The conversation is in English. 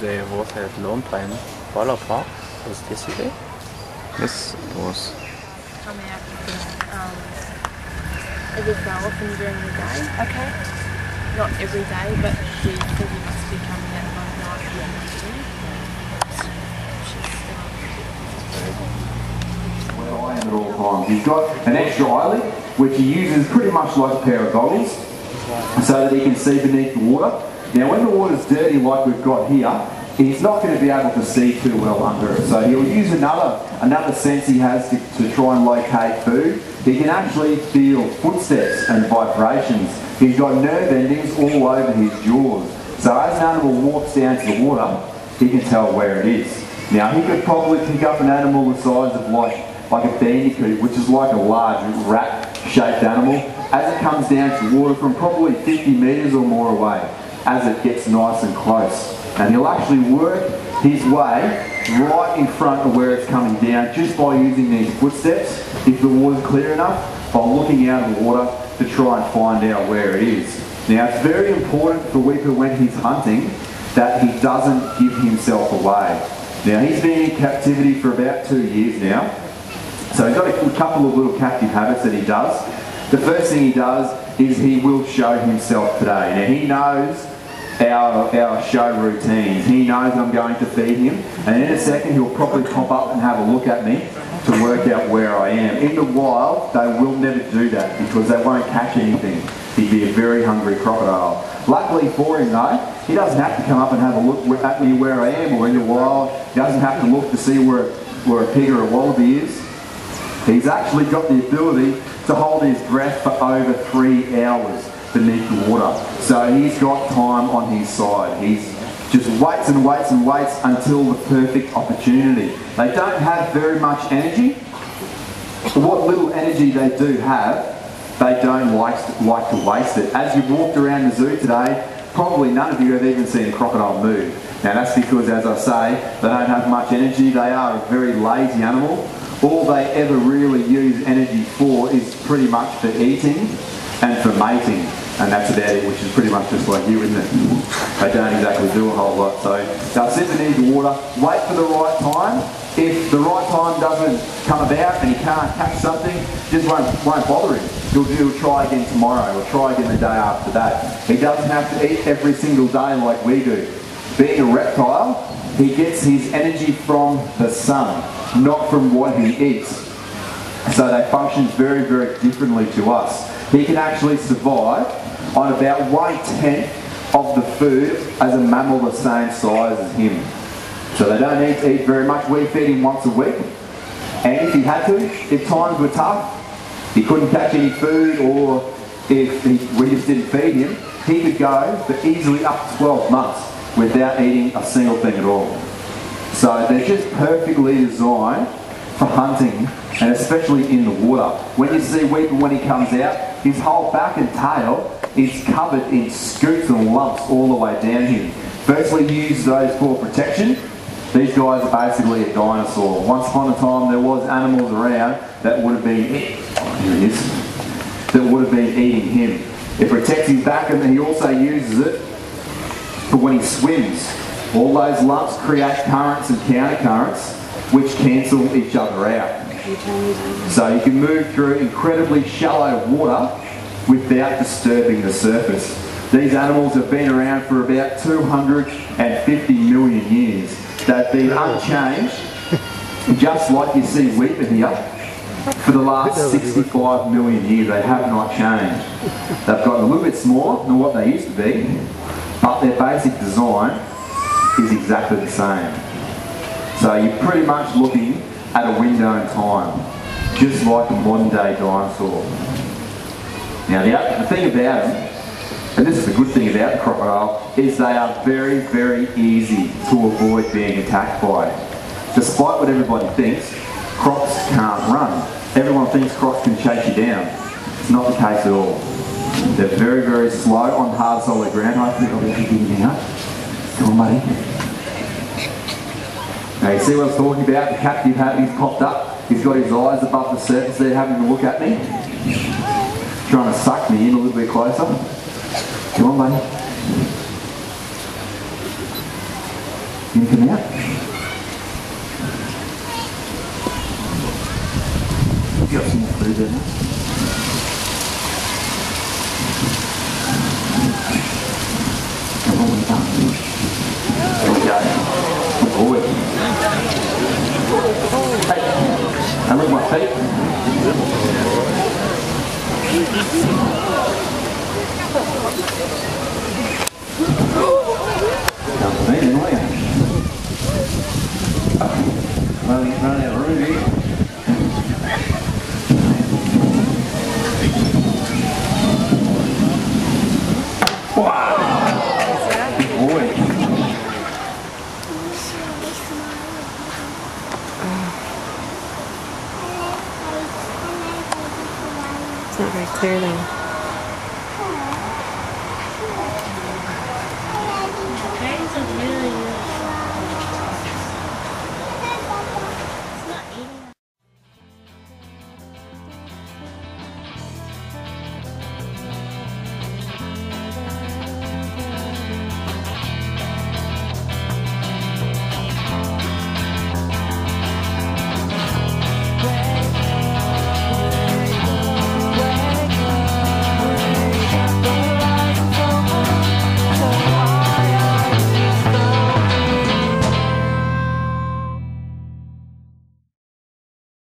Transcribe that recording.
There was a long time polar park. Was yesterday? Yes, it was. Come out every so often during the day. Okay. Not every day, but we probably must be coming out one night for the Well, I am at all times. He's got an extra eyelid, which he uses pretty much like a pair of goggles, so that he can see beneath the water. Now, when the water's dirty like we've got here, he's not going to be able to see too well under it. So he'll use another sense he has to try and locate food. He can actually feel footsteps and vibrations. He's got nerve endings all over his jaws. So as an animal walks down to the water, he can tell where it is. Now, he could probably pick up an animal the size of like a bandicoot, which is like a large rat-shaped animal, as it comes down to the water from probably 50 metres or more away, as it gets nice and close. And he'll actually work his way right in front of where it's coming down just by using these footsteps, if the water's clear enough, by looking out of the water to try and find out where it is. Now, it's very important for Weeper when he's hunting that he doesn't give himself away. Now, he's been in captivity for about 2 years now, so he's got a couple of little captive habits that he does. The first thing he does is he will show himself today. Now, he knows our show routines. He knows I'm going to feed him, and in a second he'll probably pop up and have a look at me to work out where I am. In the wild, they will never do that because they won't catch anything. He'd be a very hungry crocodile. Luckily for him though, he doesn't have to come up and have a look at me where I am or in the wild. He doesn't have to look to see where a pig or a wallaby is. He's actually got the ability to hold his breath for over 3 hours beneath the water. So he's got time on his side. He's just waits and waits and waits until the perfect opportunity. They don't have very much energy. What little energy they do have, they don't like to waste it. As you've walked around the zoo today, probably none of you have even seen a crocodile move. Now that's because, as I say, they don't have much energy. They are a very lazy animal. All they ever really use energy for is pretty much for eating and for mating. And that's about it, which is pretty much just like you, isn't it? They don't exactly do a whole lot. So they'll sit beneath the water, wait for the right time. If the right time doesn't come about and he can't catch something, just won't bother him. He'll try again tomorrow or try again the day after that. He doesn't have to eat every single day like we do. Being a reptile, he gets his energy from the sun, not from what he eats. So they function very, very differently to us. He can actually survive on about 1/10 of the food as a mammal the same size as him. So they don't need to eat very much. We feed him once a week. And if he had to, if times were tough, he couldn't catch any food, or if we just didn't feed him, he could go for easily up to 12 months without eating a single thing at all. So they're just perfectly designed for hunting, and especially in the water. When you see Weeper when he comes out, his whole back and tail is covered in scoops and lumps all the way down him. Firstly, he uses those for protection. These guys are basically a dinosaur. Once upon a time there was animals around that would have been, that would have been eating him. It protects his back, and then he also uses it for when he swims. All those lumps create currents and countercurrents which cancel each other out. So you can move through incredibly shallow water without disturbing the surface. These animals have been around for about 250 million years. They've been unchanged, just like you see Weeper here, for the last 65 million years. They have not changed. They've gotten a little bit smaller than what they used to be, but their basic design is exactly the same. So you're pretty much looking at a window in time, just like a modern day dinosaur. Now the thing about them, and this is the good thing about the crocodile, is they are very, very easy to avoid being attacked by. Despite what everybody thinks, crocs can't run. Everyone thinks crocs can chase you down. It's not the case at all. They're very, very slow on hard, solid ground. I think I'll be picking you up. Come on, buddy. Now you see what I was talking about? The captive habit, he's popped up. He's got his eyes above the surface there, having a look at me. Trying to suck me in a little bit closer. Come on, buddy. You can come out. You got some more food there, mate. Come on, we're done. Okay. Good boy. Hey, I lick my feet. Come to me then, will you? Running out of room here. Wow! Good boy. It's not very clear though.